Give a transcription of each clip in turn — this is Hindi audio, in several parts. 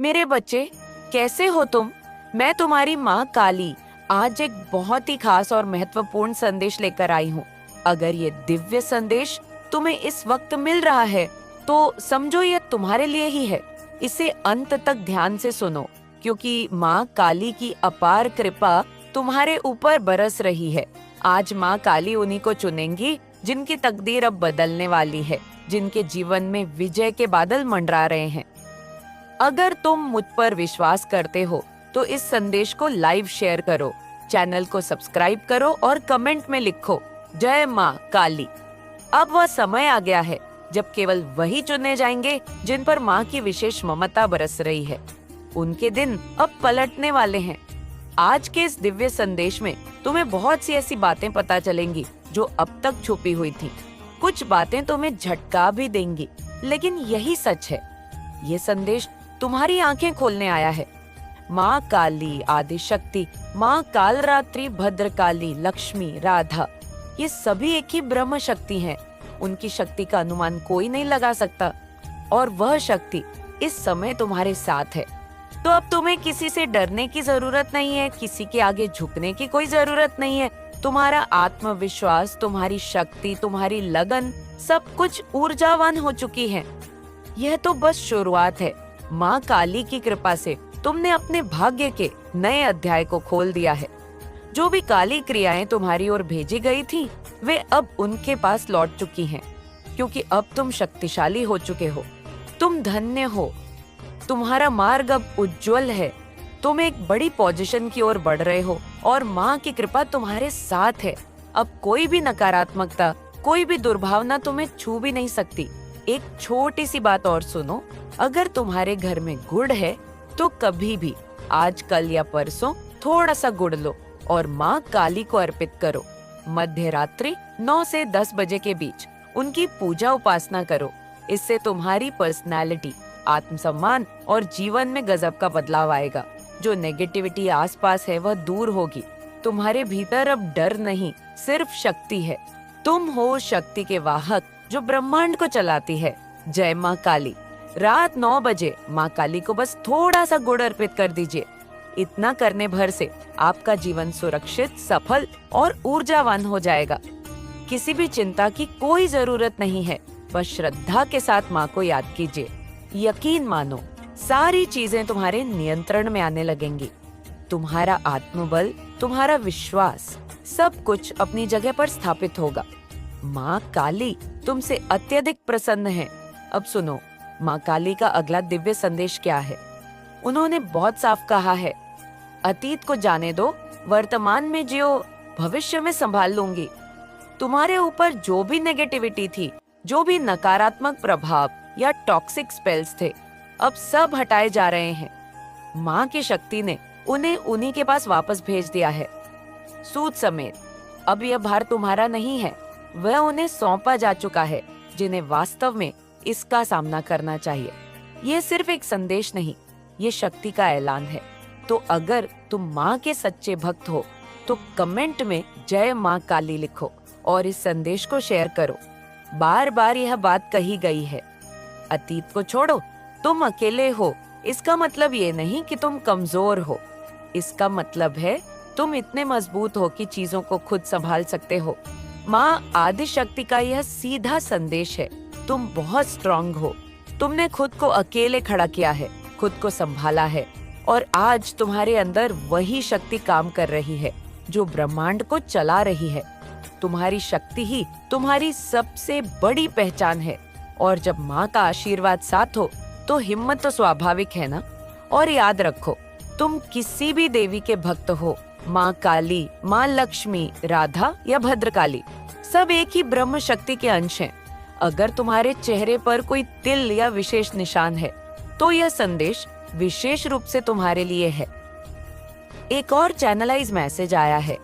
मेरे बच्चे, कैसे हो तुम? मैं तुम्हारी माँ काली आज एक बहुत ही खास और महत्वपूर्ण संदेश लेकर आई हूँ। अगर ये दिव्य संदेश तुम्हें इस वक्त मिल रहा है, तो समझो ये तुम्हारे लिए ही है। इसे अंत तक ध्यान से सुनो, क्योंकि माँ काली की अपार कृपा तुम्हारे ऊपर बरस रही है। आज माँ काली उन्हीं को चुनेंगी जिनकी तकदीर अब बदलने वाली है, जिनके जीवन में विजय के बादल मंडरा रहे हैं। अगर तुम मुझ पर विश्वास करते हो तो इस संदेश को लाइव शेयर करो, चैनल को सब्सक्राइब करो और कमेंट में लिखो जय माँ काली। अब वह समय आ गया है जब केवल वही चुने जाएंगे जिन पर माँ की विशेष ममता बरस रही है। उनके दिन अब पलटने वाले हैं। आज के इस दिव्य संदेश में तुम्हें बहुत सी ऐसी बातें पता चलेंगी जो अब तक छुपी हुई थी। कुछ बातें तुम्हें झटका भी देंगी, लेकिन यही सच है। ये संदेश तुम्हारी आंखें खोलने आया है। माँ काली आदिशक्ति, माँ कालरात्रि, भद्रकाली, लक्ष्मी, राधा, ये सभी एक ही ब्रह्म शक्ति हैं। उनकी शक्ति का अनुमान कोई नहीं लगा सकता, और वह शक्ति इस समय तुम्हारे साथ है। तो अब तुम्हें किसी से डरने की जरूरत नहीं है, किसी के आगे झुकने की कोई जरूरत नहीं है। तुम्हारा आत्मविश्वास, तुम्हारी शक्ति, तुम्हारी लगन, सब कुछ ऊर्जावान हो चुकी है। यह तो बस शुरुआत है। माँ काली की कृपा से तुमने अपने भाग्य के नए अध्याय को खोल दिया है। जो भी काली क्रियाएं तुम्हारी ओर भेजी गई थी, वे अब उनके पास लौट चुकी हैं, क्योंकि अब तुम शक्तिशाली हो चुके हो। तुम धन्य हो। तुम्हारा मार्ग अब उज्जवल है। तुम एक बड़ी पोजीशन की ओर बढ़ रहे हो और माँ की कृपा तुम्हारे साथ है। अब कोई भी नकारात्मकता, कोई भी दुर्भावना तुम्हें छू भी नहीं सकती। एक छोटी सी बात और सुनो, अगर तुम्हारे घर में गुड़ है तो कभी भी आज, कल या परसों थोड़ा सा गुड़ लो और माँ काली को अर्पित करो। मध्य रात्रि 9 से 10 बजे के बीच उनकी पूजा उपासना करो। इससे तुम्हारी पर्सनालिटी, आत्मसम्मान और जीवन में गजब का बदलाव आएगा। जो नेगेटिविटी आसपास है वह दूर होगी। तुम्हारे भीतर अब डर नहीं, सिर्फ शक्ति है। तुम हो शक्ति के वाहक जो ब्रह्मांड को चलाती है। जय माँ काली। रात 9 बजे माँ काली को बस थोड़ा सा गुड़ अर्पित कर दीजिए। इतना करने भर से आपका जीवन सुरक्षित, सफल और ऊर्जावान हो जाएगा। किसी भी चिंता की कोई जरूरत नहीं है। बस श्रद्धा के साथ माँ को याद कीजिए। यकीन मानो, सारी चीजें तुम्हारे नियंत्रण में आने लगेंगी। तुम्हारा आत्मबल, तुम्हारा विश्वास, सब कुछ अपनी जगह पर स्थापित होगा। माँ काली तुमसे अत्यधिक प्रसन्न है। अब सुनो, माँ काली का अगला दिव्य संदेश क्या है। उन्होंने बहुत साफ कहा है, अतीत को जाने दो, वर्तमान में जियो, भविष्य में संभाल लूंगी। तुम्हारे ऊपर जो भी नेगेटिविटी थी, जो भी नकारात्मक प्रभाव या टॉक्सिक स्पेल्स थे, अब सब हटाए जा रहे हैं। माँ की शक्ति ने उन्हें उन्हीं के पास वापस भेज दिया है, सूद समेत। अब यह भार तुम्हारा नहीं है, वह उन्हें सौंपा जा चुका है, जिन्हें वास्तव में इसका सामना करना चाहिए। ये सिर्फ एक संदेश नहीं, ये शक्ति का ऐलान है। तो अगर तुम माँ के सच्चे भक्त हो तो कमेंट में जय माँ काली लिखो और इस संदेश को शेयर करो। बार बार यह बात कही गई है, अतीत को छोड़ो, तुम अकेले हो। इसका मतलब ये नहीं कि तुम कमजोर हो। इसका मतलब है तुम इतने मजबूत हो कि चीजों को खुद संभाल सकते हो। माँ आदिशक्ति का यह सीधा संदेश है, तुम बहुत स्ट्रांग हो। तुमने खुद को अकेले खड़ा किया है, खुद को संभाला है, और आज तुम्हारे अंदर वही शक्ति काम कर रही है जो ब्रह्मांड को चला रही है। तुम्हारी शक्ति ही तुम्हारी सबसे बड़ी पहचान है, और जब माँ का आशीर्वाद साथ हो तो हिम्मत तो स्वाभाविक है ना। और याद रखो, तुम किसी भी देवी के भक्त हो, माँ काली, माँ लक्ष्मी, राधा या भद्रकाली, सब एक ही ब्रह्म शक्ति के अंश हैं। अगर तुम्हारे चेहरे पर कोई तिल या विशेष निशान है तो यह संदेश विशेष रूप से तुम्हारे लिए है। एक और चैनलाइज मैसेज आया है।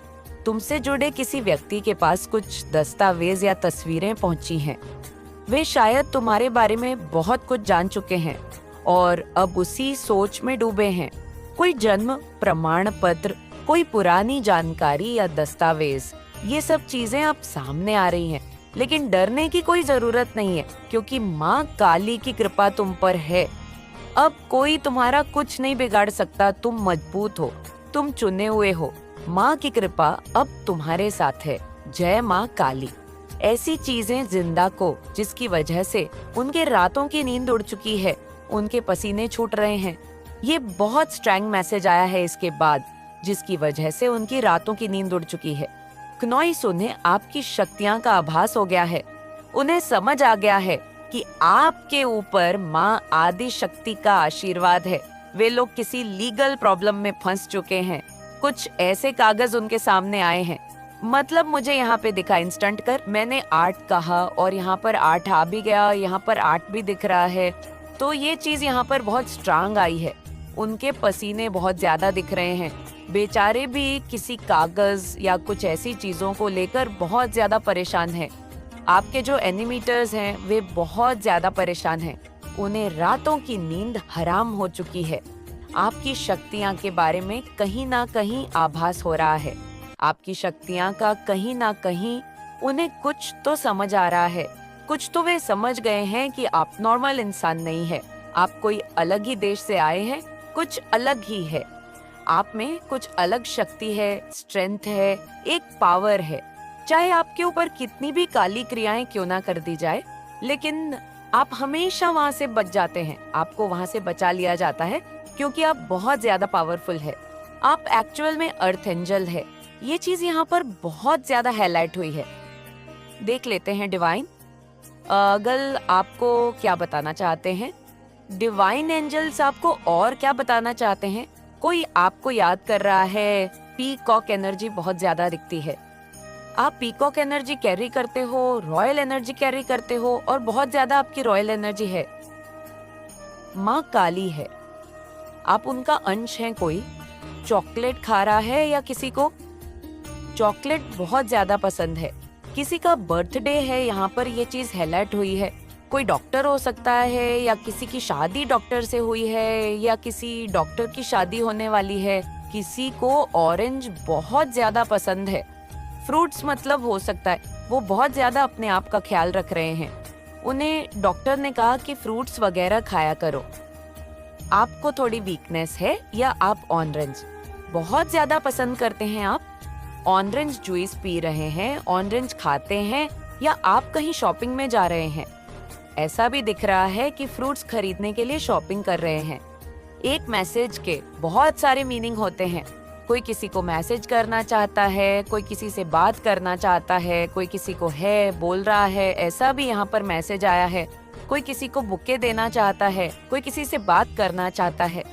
तुमसे जुड़े किसी व्यक्ति के पास कुछ दस्तावेज या तस्वीरें पहुंची हैं। वे शायद तुम्हारे बारे में बहुत कुछ जान चुके हैं और अब उसी सोच में डूबे हैं। कोई जन्म प्रमाण पत्र, कोई पुरानी जानकारी या दस्तावेज, ये सब चीजें अब सामने आ रही हैं। लेकिन डरने की कोई जरूरत नहीं है, क्योंकि माँ काली की कृपा तुम पर है। अब कोई तुम्हारा कुछ नहीं बिगाड़ सकता, तुम मजबूत हो, तुम चुने हुए हो। माँ की कृपा अब तुम्हारे साथ है। जय माँ काली। ऐसी चीजें जिंदा को जिसकी वजह से उनके रातों की नींद उड़ चुकी है, उनके पसीने छूट रहे हैं। ये बहुत स्ट्रॉन्ग मैसेज आया है इसके बाद, जिसकी वजह से उनकी रातों की नींद उड़ चुकी है। क्नॉइस, उन्हें आपकी शक्तियां का आभास हो गया है। उन्हें समझ आ गया है कि आपके ऊपर माँ आदि शक्ति का आशीर्वाद है। वे लोग किसी लीगल प्रॉब्लम में फंस चुके हैं। कुछ ऐसे कागज उनके सामने आए हैं, मतलब मुझे यहाँ पे दिखा इंस्टेंट कर, मैंने 8 कहा और यहाँ पर 8 आ भी गया, यहाँ पर 8 भी दिख रहा है। तो ये चीज यहाँ पर बहुत स्ट्रांग आई है। उनके पसीने बहुत ज्यादा दिख रहे हैं। बेचारे भी किसी कागज या कुछ ऐसी चीजों को लेकर बहुत ज्यादा परेशान हैं। आपके जो एनिमीटर्स हैं वे बहुत ज्यादा परेशान हैं। उन्हें रातों की नींद हराम हो चुकी है। आपकी शक्तियां के बारे में कहीं ना कहीं आभास हो रहा है। आपकी शक्तियां का कहीं ना कहीं उन्हें कुछ तो समझ आ रहा है। कुछ तो वे समझ गए हैं कि आप नॉर्मल इंसान नहीं है। आप कोई अलग ही देश से आए हैं, कुछ अलग ही है। आप में कुछ अलग शक्ति है, स्ट्रेंथ है, एक पावर है। चाहे आपके ऊपर कितनी भी काली क्रियाएं क्यों ना कर दी जाए, लेकिन आप हमेशा वहाँ से बच जाते हैं। आपको वहाँ से बचा लिया जाता है क्योंकि आप बहुत ज्यादा पावरफुल है। आप एक्चुअल में अर्थ एंजल है। ये चीज यहाँ पर बहुत ज्यादा हाईलाइट हुई है। देख लेते हैं डिवाइन, अगल आपको क्या बताना चाहते हैं? डिवाइन एंजल्स आपको और क्या बताना चाहते हैं? कोई आपको याद कर रहा है। पीकॉक एनर्जी बहुत ज्यादा दिखती है। आप पीकॉक एनर्जी कैरी करते हो, रॉयल एनर्जी कैरी करते हो और बहुत ज्यादा आपकी रॉयल एनर्जी है। माँ काली है, आप उनका अंश हैं। कोई चॉकलेट खा रहा है या किसी को चॉकलेट बहुत ज्यादा पसंद है, किसी का बर्थडे है, यहाँ पर ये चीज हाईलाइट हुई है। कोई डॉक्टर हो सकता है या किसी की शादी डॉक्टर से हुई है या किसी डॉक्टर की शादी होने वाली है। किसी को ऑरेंज बहुत ज्यादा पसंद है। फ्रूट्स मतलब हो सकता है वो बहुत ज्यादा अपने आप का ख्याल रख रहे हैं। उन्हें डॉक्टर ने कहा कि फ्रूट्स वगैरह खाया करो। आपको थोड़ी वीकनेस है या आप ऑरेंज बहुत ज्यादा पसंद करते हैं। आप ऑरेंज जूस पी रहे हैं, ऑरेंज खाते हैं या आप कहीं शॉपिंग में जा रहे हैं। ऐसा भी दिख रहा है कि फ्रूट्स खरीदने के लिए शॉपिंग कर रहे हैं। एक मैसेज के बहुत सारे मीनिंग होते हैं। कोई किसी को मैसेज करना चाहता है, कोई किसी से बात करना चाहता है, कोई किसी को है बोल रहा है, ऐसा भी यहाँ पर मैसेज आया है। कोई किसी को बुके देना चाहता है, कोई किसी से बात करना चाहता है,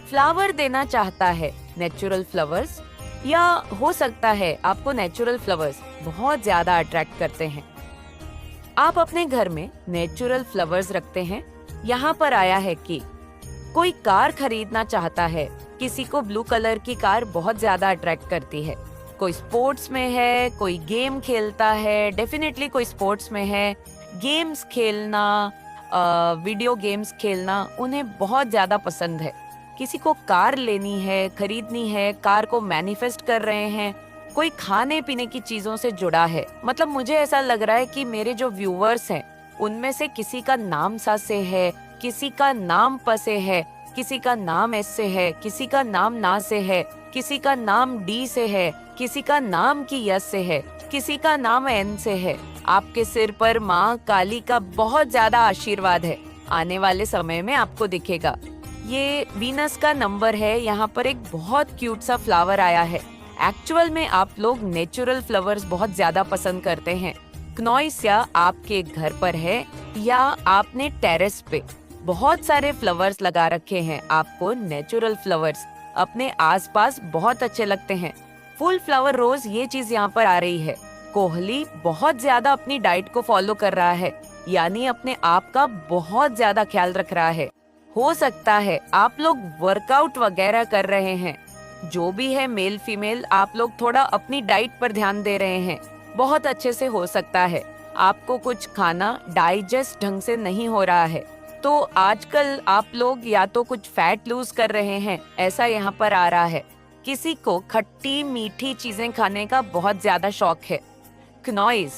फ्लावर देना चाहता है, नेचुरल फ्लावर्स, या हो सकता है आपको नेचुरल फ्लावर्स बहुत ज्यादा अट्रैक्ट करते हैं। आप अपने घर में नेचुरल फ्लावर्स रखते हैं। यहाँ पर आया है कि कोई कार खरीदना चाहता है। किसी को ब्लू कलर की कार बहुत ज्यादा अट्रैक्ट करती है। कोई स्पोर्ट्स में है, कोई गेम खेलता है, डेफिनेटली कोई स्पोर्ट्स में है। गेम्स खेलना, वीडियो गेम्स खेलना उन्हें बहुत ज्यादा पसंद है। किसी को कार लेनी है, खरीदनी है, कार को मैनिफेस्ट कर रहे हैं। कोई खाने पीने की चीजों से जुड़ा है। मतलब मुझे ऐसा लग रहा है कि मेरे जो व्यूअर्स हैं उनमें से किसी का नाम सा से है, किसी का नाम प से है, किसी का नाम एस से है, किसी का नाम ना से है, किसी का नाम डी से है, किसी का नाम की यस से है, किसी का नाम एन से है। आपके सिर पर माँ काली का बहुत ज्यादा आशीर्वाद है। आने वाले समय में आपको दिखेगा। ये वीनस का नंबर है। यहाँ पर एक बहुत क्यूट सा फ्लावर आया है। एक्चुअल में आप लोग नेचुरल फ्लावर्स बहुत ज्यादा पसंद करते हैं। क्नॉइसिया आपके घर पर है या आपने टेरेस पे बहुत सारे फ्लावर्स लगा रखे हैं। आपको नेचुरल फ्लावर्स अपने आसपास बहुत अच्छे लगते हैं। फुल फ्लावर रोज, ये चीज यहाँ पर आ रही है। कोहली बहुत ज्यादा अपनी डाइट को फॉलो कर रहा है, यानी अपने आप का बहुत ज्यादा ख्याल रख रहा है। हो सकता है आप लोग वर्कआउट वगैरह कर रहे हैं। जो भी है, मेल फीमेल, आप लोग थोड़ा अपनी डाइट पर ध्यान दे रहे हैं। बहुत अच्छे से हो सकता है आपको कुछ खाना डाइजेस्ट ढंग से नहीं हो रहा है, तो आजकल आप लोग या तो कुछ फैट लूज कर रहे हैं, ऐसा यहाँ पर आ रहा है। किसी को खट्टी मीठी चीजें खाने का बहुत ज्यादा शौक है। क्नॉइस,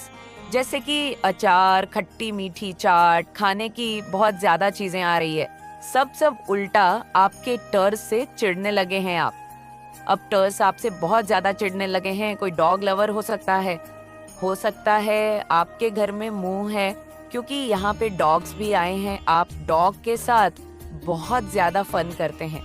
जैसे कि अचार, खट्टी मीठी चाट खाने की बहुत ज्यादा चीजें आ रही है। सब उल्टा आपके टर्स से चिढ़ने लगे हैं आप। अब टर्स आपसे बहुत ज्यादा चिढ़ने लगे हैं। कोई डॉग लवर हो सकता है आपके घर में मुंह है, क्योंकि यहाँ पे डॉग्स भी आए हैं। आप डॉग के साथ बहुत ज्यादा फन करते हैं,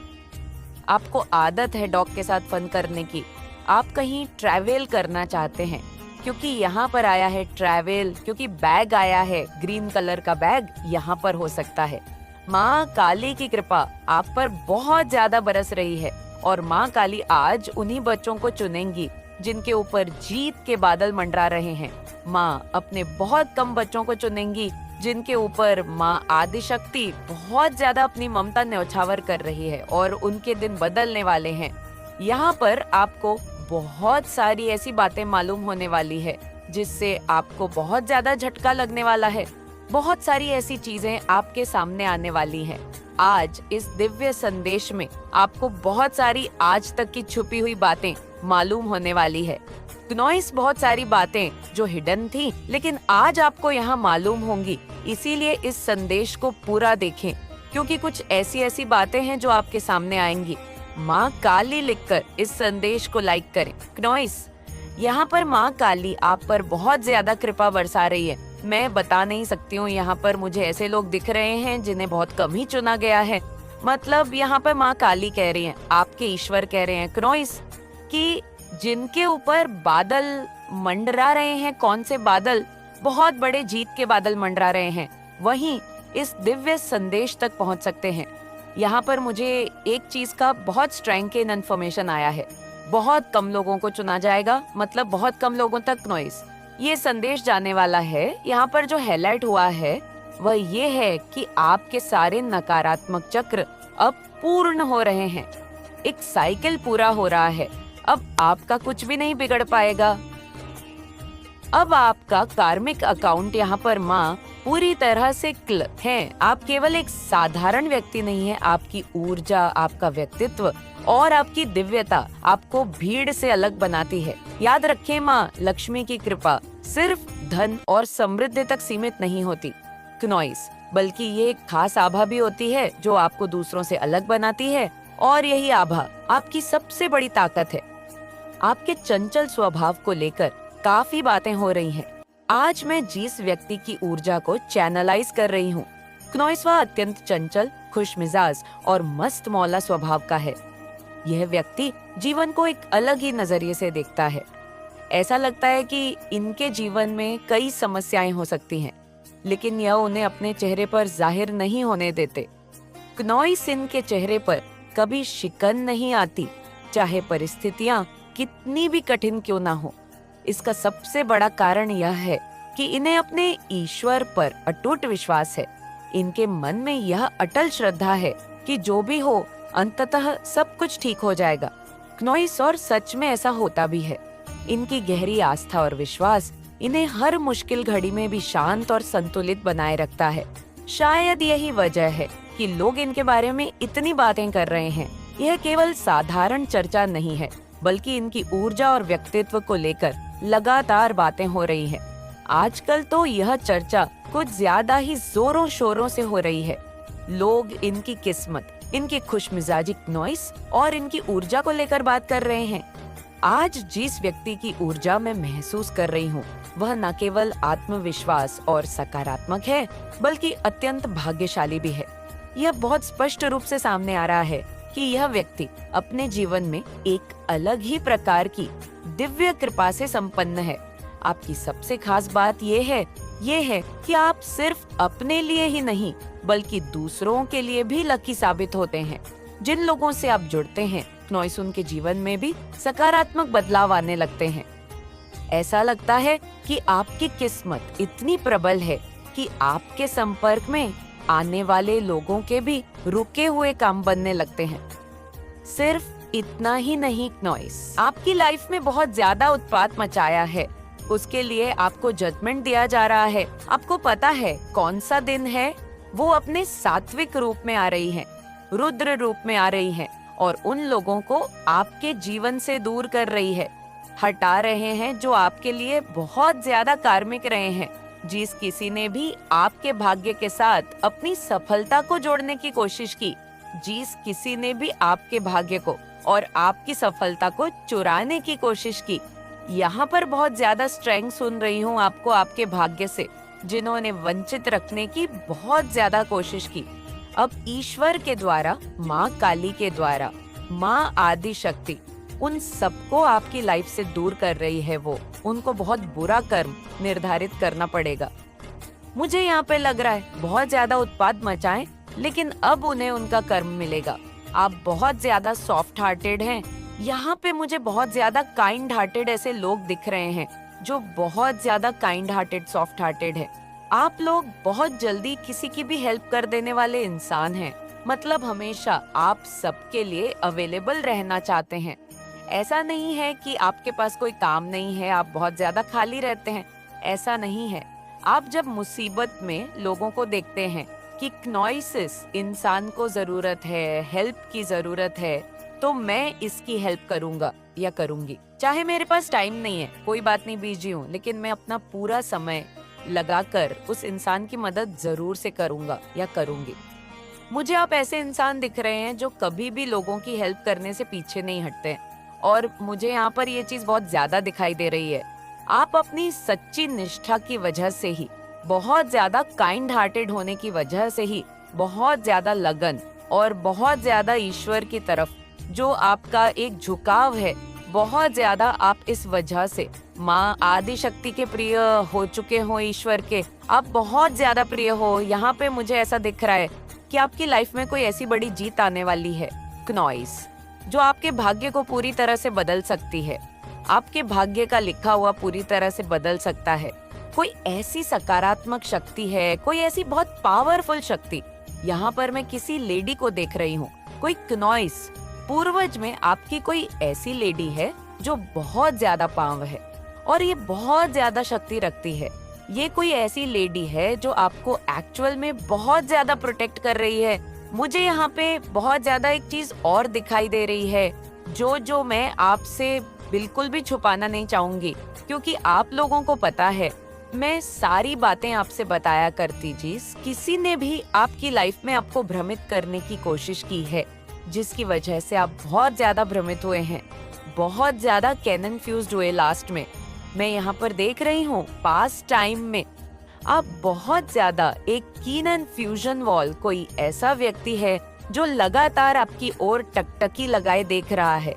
आपको आदत है डॉग के साथ फन करने की। आप कहीं ट्रैवल करना चाहते हैं, क्योंकि यहाँ पर आया है ट्रैवल, क्योंकि बैग आया है, ग्रीन कलर का बैग यहाँ पर हो सकता है। माँ काली की कृपा आप पर बहुत ज्यादा बरस रही है और माँ काली आज उन्हीं बच्चों को चुनेंगी जिनके ऊपर जीत के बादल मंडरा रहे हैं। माँ अपने बहुत कम बच्चों को चुनेंगी जिनके ऊपर माँ आदिशक्ति बहुत ज्यादा अपनी ममता न्यौछावर कर रही है और उनके दिन बदलने वाले हैं। यहाँ पर आपको बहुत सारी ऐसी बातें मालूम होने वाली है जिससे आपको बहुत ज्यादा झटका लगने वाला है। बहुत सारी ऐसी चीजें आपके सामने आने वाली हैं। आज इस दिव्य संदेश में आपको बहुत सारी आज तक की छुपी हुई बातें मालूम होने वाली है। क्नोइस बहुत सारी बातें जो हिडन थी, लेकिन आज आपको यहाँ मालूम होंगी। इसीलिए इस संदेश को पूरा देखें, क्योंकि कुछ ऐसी ऐसी बातें हैं जो आपके सामने आएंगी। माँ काली लिखकर इस संदेश को लाइक करें। क्नोइस, यहाँ पर माँ काली आप पर बहुत ज्यादा कृपा बरसा रही है। मैं बता नहीं सकती हूँ, यहाँ पर मुझे ऐसे लोग दिख रहे हैं जिन्हें बहुत कम ही चुना गया है। मतलब यहाँ पर माँ काली कह रही हैं, आपके ईश्वर कह रहे हैं क्नोइस, कि जिनके ऊपर बादल मंडरा रहे हैं, कौन से बादल, बहुत बड़े जीत के बादल मंडरा रहे हैं, वहीं इस दिव्य संदेश तक पहुंच सकते हैं। यहाँ पर मुझे एक चीज का बहुत स्ट्रैंग इन्फॉर्मेशन आया है। बहुत कम लोगों को चुना जाएगा, मतलब बहुत कम लोगों तक क्नोइस ये संदेश जाने वाला है। यहाँ पर जो हाईलाइट हुआ है वह ये है कि आपके सारे नकारात्मक चक्र अब पूर्ण हो रहे हैं। एक साइकिल पूरा हो रहा है। अब आपका कुछ भी नहीं बिगड़ पाएगा। अब आपका कार्मिक अकाउंट यहाँ पर माँ पूरी तरह से क्लियर है। आप केवल एक साधारण व्यक्ति नहीं है। आपकी ऊर्जा, आपका व्यक्तित्व और आपकी दिव्यता आपको भीड़ से अलग बनाती है। याद रखें, माँ लक्ष्मी की कृपा सिर्फ धन और समृद्धि तक सीमित नहीं होती क्नोइस, बल्कि ये एक खास आभा भी होती है जो आपको दूसरों से अलग बनाती है। और यही आभा आपकी सबसे बड़ी ताकत है। आपके चंचल स्वभाव को लेकर काफी बातें हो रही हैं। आज मैं जिस व्यक्ति की ऊर्जा को चैनलाइज कर रही हूँ, क्नोइस वह अत्यंत चंचल, खुश मिजाज और मस्त मौला स्वभाव का है। यह व्यक्ति जीवन को एक अलग ही नजरिए से देखता है। ऐसा लगता है कि इनके जीवन में कई समस्याएं हो सकती हैं, लेकिन यह उन्हें अपने चेहरे पर जाहिर नहीं होने देते। क्नोइस इनके चेहरे पर कभी शिकन नहीं आती, चाहे परिस्थितियां कितनी भी कठिन क्यों ना हो। इसका सबसे बड़ा कारण यह है कि इन्हें अपने ईश्वर पर अटूट विश्वास है। इनके मन में यह अटल श्रद्धा है कि जो भी हो अंततः सब कुछ ठीक हो जाएगा। क्नोइस, और सच में ऐसा होता भी है। इनकी गहरी आस्था और विश्वास इन्हें हर मुश्किल घड़ी में भी शांत और संतुलित बनाए रखता है। शायद यही वजह है कि लोग इनके बारे में इतनी बातें कर रहे हैं। यह केवल साधारण चर्चा नहीं है, बल्कि इनकी ऊर्जा और व्यक्तित्व को लेकर लगातार बातें हो रही है। आजकल तो यह चर्चा कुछ ज्यादा ही जोरों शोरों से हो रही है। लोग इनकी किस्मत, इनकी खुशमिजाजी क्नोइस और इनकी ऊर्जा को लेकर बात कर रहे हैं। आज जिस व्यक्ति की ऊर्जा मैं महसूस कर रही हूँ, वह न केवल आत्मविश्वास और सकारात्मक है, बल्कि अत्यंत भाग्यशाली भी है। यह बहुत स्पष्ट रूप से सामने आ रहा है कि यह व्यक्ति अपने जीवन में एक अलग ही प्रकार की दिव्य कृपा से संपन्न है। आपकी सबसे खास बात ये है कि आप सिर्फ अपने लिए ही नहीं, बल्कि दूसरों के लिए भी लकी साबित होते हैं। जिन लोगों से आप जुड़ते हैं, क्नोइस, उनके जीवन में भी सकारात्मक बदलाव आने लगते हैं। ऐसा लगता है कि आपकी किस्मत इतनी प्रबल है कि आपके संपर्क में आने वाले लोगों के भी रुके हुए काम बनने लगते हैं। सिर्फ इतना ही नहीं क्नोइस, आपकी लाइफ में बहुत ज्यादा उत्पात मचाया है। उसके लिए आपको जजमेंट दिया जा रहा है। आपको पता है कौन सा दिन है? वो अपने सात्विक रूप में आ रही है, रुद्र रूप में आ रही है और उन लोगों को आपके जीवन से दूर कर रही है, हटा रहे हैं जो आपके लिए बहुत ज्यादा कार्मिक रहे हैं। जिस किसी ने भी आपके भाग्य के साथ अपनी सफलता को जोड़ने की कोशिश की, जिस किसी ने भी आपके भाग्य को और आपकी सफलता को चुराने की कोशिश की, यहाँ पर बहुत ज्यादा स्ट्रेंथ सुन रही हूँ आपको आपके भाग्य से, जिन्होंने वंचित रखने की बहुत ज्यादा कोशिश की। अब ईश्वर के द्वारा, माँ काली के द्वारा, माँ आदि शक्ति उन सबको आपकी लाइफ से दूर कर रही है। वो उनको बहुत बुरा कर्म निर्धारित करना पड़ेगा। मुझे यहाँ पे लग रहा है बहुत ज्यादा उत्पात मचाएं, लेकिन अब उन्हें उनका कर्म मिलेगा। आप बहुत ज्यादा सॉफ्ट हार्टेड हैं। यहाँ पे मुझे बहुत ज्यादा काइंड हार्टेड ऐसे लोग दिख रहे हैं जो बहुत ज्यादा काइंड हार्टेड, सॉफ्ट हार्टेड है। आप लोग बहुत जल्दी किसी की भी हेल्प कर देने वाले इंसान हैं। मतलब हमेशा आप सबके लिए अवेलेबल रहना चाहते हैं। ऐसा नहीं है कि आपके पास कोई काम नहीं है, आप बहुत ज्यादा खाली रहते हैं, ऐसा नहीं है। आप जब मुसीबत में लोगों को देखते हैं कि क्नोइसिस इंसान को जरूरत है, हेल्प की जरूरत है, तो मैं इसकी हेल्प करूंगा या करूंगी। चाहे मेरे पास टाइम नहीं है, कोई बात नहीं, बिजी हूँ, लेकिन मैं अपना पूरा समय लगाकर उस इंसान की मदद जरूर से करूंगा या करूंगी। मुझे आप ऐसे इंसान दिख रहे हैं जो कभी भी लोगों की हेल्प करने से पीछे नहीं हटते हैं। और मुझे यहाँ पर ये चीज बहुत ज्यादा दिखाई दे रही है। आप अपनी सच्ची निष्ठा की वजह से ही, बहुत ज्यादा काइंड हार्टेड होने की वजह से ही, बहुत ज्यादा लगन और बहुत ज्यादा ईश्वर की तरफ जो आपका एक झुकाव है, बहुत ज्यादा आप इस वजह से माँ आदि शक्ति के प्रिय हो चुके हो, ईश्वर के आप बहुत ज्यादा प्रिय हो। यहाँ पे मुझे ऐसा दिख रहा है कि आपकी लाइफ में कोई ऐसी बड़ी जीत आने वाली है, क्नॉइस, जो आपके भाग्य को पूरी तरह से बदल सकती है। आपके भाग्य का लिखा हुआ पूरी तरह से बदल सकता है। कोई ऐसी सकारात्मक शक्ति है, कोई ऐसी बहुत पावरफुल शक्ति। यहाँ पर मैं किसी लेडी को देख रही हूँ, कोई क्नॉइस, पूर्वज में आपकी कोई ऐसी लेडी है जो बहुत ज्यादा पाव है और ये बहुत ज्यादा शक्ति रखती है। ये कोई ऐसी लेडी है जो आपको एक्चुअल में बहुत ज्यादा प्रोटेक्ट कर रही है। मुझे यहाँ पे बहुत ज्यादा एक चीज और दिखाई दे रही है जो मैं आपसे बिल्कुल भी छुपाना नहीं चाहूंगी, क्योंकि आप लोगों को पता है मैं सारी बातें आपसे बताया करती जी। किसी ने भी आपकी लाइफ में आपको भ्रमित करने की कोशिश की है, जिसकी वजह से आप बहुत ज्यादा भ्रमित हुए हैं, बहुत ज्यादा कन्फ्यूज्ड हुए। लास्ट में मैं यहाँ पर देख रही हूँ पास्ट टाइम में आप बहुत ज्यादा एक कीन एंड फ्यूजन वॉल, कोई ऐसा व्यक्ति है जो लगातार आपकी ओर टकटकी लगाए देख रहा है।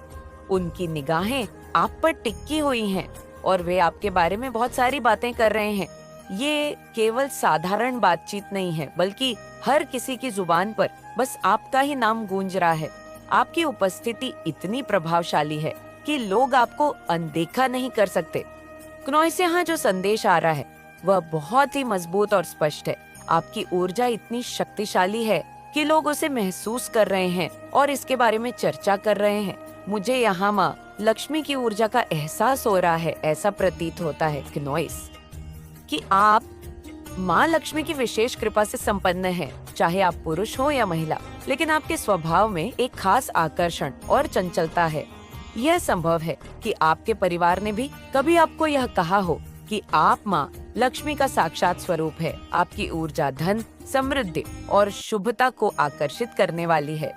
उनकी निगाहें आप पर टिकी हुई हैं और वे आपके बारे में बहुत सारी बातें कर रहे हैं। ये केवल साधारण बातचीत नहीं है, बल्कि हर किसी की जुबान पर बस आपका ही नाम गूंज रहा है। आपकी उपस्थिति इतनी प्रभावशाली है कि लोग आपको अनदेखा नहीं कर सकते। क्नॉइस से यहाँ जो संदेश आ रहा है वह बहुत ही मजबूत और स्पष्ट है। आपकी ऊर्जा इतनी शक्तिशाली है कि लोग उसे महसूस कर रहे हैं और इसके बारे में चर्चा कर रहे हैं। मुझे यहाँ माँ लक्ष्मी की ऊर्जा का एहसास हो रहा है। ऐसा प्रतीत होता है क्नॉइस कि आप माँ लक्ष्मी की विशेष कृपा से संपन्न हैं। चाहे आप पुरुष हो या महिला, लेकिन आपके स्वभाव में एक खास आकर्षण और चंचलता है। यह संभव है कि आपके परिवार ने भी कभी आपको यह कहा हो कि आप माँ लक्ष्मी का साक्षात स्वरूप है। आपकी ऊर्जा धन, समृद्धि और शुभता को आकर्षित करने वाली है।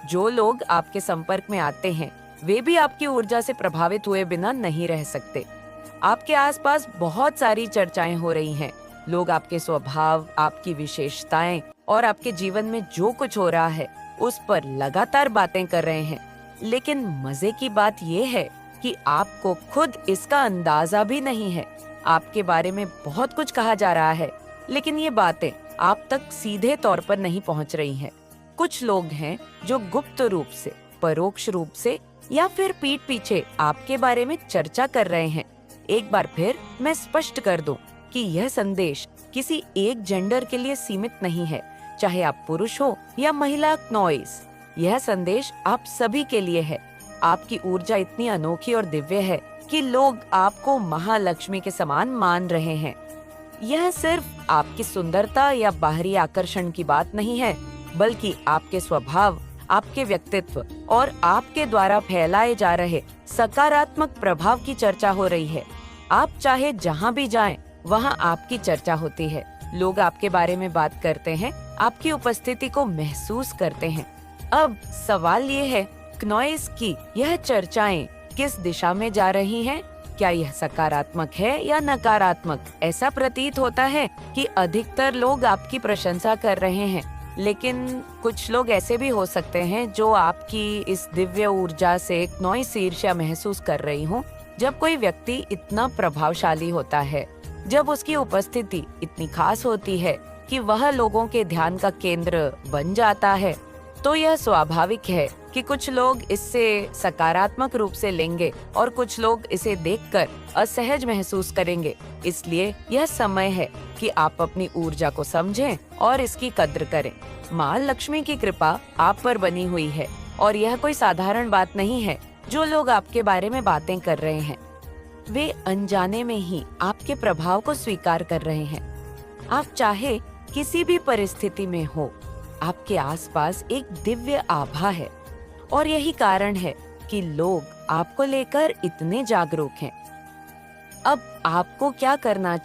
जो लोग आपके संपर्क में आते हैं वे भी आपकी ऊर्जा से प्रभावित हुए बिना नहीं रह सकते। आपके आसपास बहुत सारी चर्चाएं हो रही हैं। लोग आपके स्वभाव, आपकी विशेषताएं और आपके जीवन में जो कुछ हो रहा है उस पर लगातार बातें कर रहे हैं। लेकिन मजे की बात यह है कि आपको खुद इसका अंदाजा भी नहीं है। आपके बारे में बहुत कुछ कहा जा रहा है, लेकिन ये बातें आप तक सीधे तौर पर नहीं पहुंच रही हैं। कुछ लोग हैं जो गुप्त रूप से, परोक्ष रूप से या फिर पीठ पीछे आपके बारे में चर्चा कर रहे हैं। एक बार फिर मैं स्पष्ट कर दूं कि यह संदेश किसी एक जेंडर के लिए सीमित नहीं है, चाहे आप पुरुष हो या महिला क्नॉइस। यह संदेश आप सभी के लिए है। आपकी ऊर्जा इतनी अनोखी और दिव्य है कि लोग आपको महालक्ष्मी के समान मान रहे हैं। यह सिर्फ आपकी सुंदरता या बाहरी आकर्षण की बात नहीं है, बल्कि आपके स्वभाव, आपके व्यक्तित्व और आपके द्वारा फैलाए जा रहे सकारात्मक प्रभाव की चर्चा हो रही है। आप चाहे जहाँ भी जाएं, वहाँ आपकी चर्चा होती है, लोग आपके बारे में बात करते हैं, आपकी उपस्थिति को महसूस करते हैं। अब सवाल ये है, क्नोइस की यह चर्चाएं किस दिशा में जा रही हैं? क्या यह सकारात्मक है या नकारात्मक? ऐसा प्रतीत होता है कि अधिकतर लोग आपकी प्रशंसा कर रहे हैं, लेकिन कुछ लोग ऐसे भी हो सकते हैं जो आपकी इस दिव्य ऊर्जा से क्नोइस ईर्ष्या महसूस कर रही हो। जब कोई व्यक्ति इतना प्रभावशाली होता है, जब उसकी उपस्थिति इतनी खास होती है कि वह लोगों के ध्यान का केंद्र बन जाता है, तो यह स्वाभाविक है कि कुछ लोग इससे सकारात्मक रूप से लेंगे और कुछ लोग इसे देखकर असहज महसूस करेंगे। इसलिए यह समय है कि आप अपनी ऊर्जा को समझें और इसकी कद्र करें। माँ लक्ष्मी की कृपा आप पर बनी हुई है और यह कोई साधारण बात नहीं है। जो लोग आपके बारे में बातें कर रहे हैं, वे अनजाने में ही आपके प्रभाव को स्वीकार कर रहे हैं। आप चाहे किसी भी परिस्थिति में हो, आपके आसपास एक दिव्य आभा है और यही कारण है कि लोग आपको लेकर इतने जागरूक हैं। अब आपको क्या करना